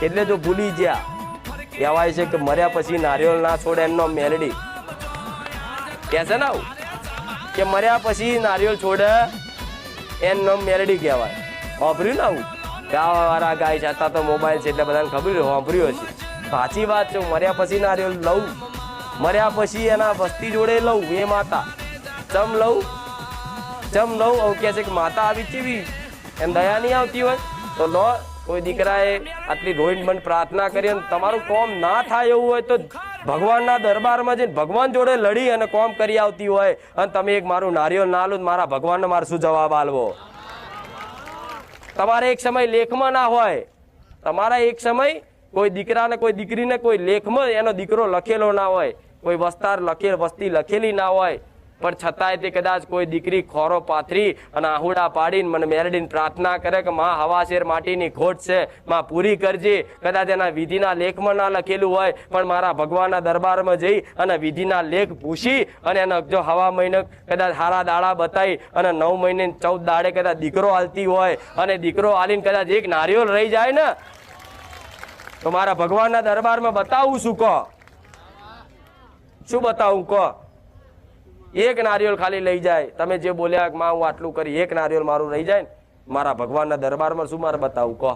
એટલે જો ભૂલી ગયા, કહેવાય છે કે મર્યા પછી નારિયેળ ના છોડે એમનો મેલડી કે છે ને, કે મર્યા પછી નારિયેળ છોડે એમનો મેલડી કહેવાય. વાપર્યું ને આવું ગાવા વાળા ગાય છે, અત્યારે તો મોબાઈલ છે એટલે બધાને ખબર વાપર્યું હશે. સાચી વાત છે. મર્યા પછી નારિયેળ લઉં, મર્યા પછી એના વસ્તી જોડે લઉં. એ માતા ચમ લઉં, ચમ લઉં. આવું કહે છે કે માતા આવી ચીવી એમ દયા નહીં આવતી હોય તો લો. કોઈ દીકરાએ આટલી રોઈન બંધ પ્રાર્થના કરી અને તમારું કોમ ના થાય એવું હોય તો ભગવાનના દરબારમાં જઈને ભગવાન જોડે લડી અને કોમ કરી આવતી હોય અને તમે એક મારું નારિયેળ ના લો, મારા ભગવાનને મારે શું જવાબ આલવો? તમારે એક સમય લેખમાં ના હોય, તમારા એક સમય કોઈ દીકરાને કોઈ દીકરીને કોઈ લેખમાં એનો દીકરો લખેલો ના હોય, કોઈ વસ્તી લખેલી ના હોય, પણ છતાંય તે કદાચ કોઈ દીકરી ખોરો પાથરી અને આહુડા પાડીને મને મેરડીને પ્રાર્થના કરે કે માં હવાશેર માટીની ખોટ છે, માં પૂરી કરજે. કદાચ એના વિધિના લેખમાં ના લખેલું હોય પણ મારા ભગવાનના દરબારમાં જઈ અને વિધિના લેખ પૂછી અને એને જો હવા મહિને કદાચ હારા દાડા બતાવી અને 9 મહિને 14 દાડે કદાચ દીકરો હાલતી હોય અને દીકરો હાલીને કદાચ એક નારિયેળ રહી જાય ને તો મારા ભગવાનના દરબારમાં બતાવું શું? કહો શું બતાવું? કહો. એક નારિયેળ ખાલી લઈ જાય, તમે જે બોલ્યા માં હું આટલું કરી, એક નારિયેળ મારું રહી જાય ને મારા ભગવાનના દરબારમાં શું મારે બતાવું? કહો.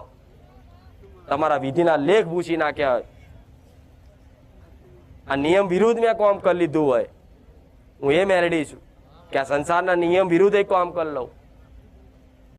તમારા વિધિના લેખ પૂછી નાખ્યા હોય, આ નિયમ વિરુદ્ધ મેં કામ કરી લીધું હોય, હું એ મેરડી છું કે આ સંસારના નિયમ વિરુદ્ધ એક કામ કરી લઉં.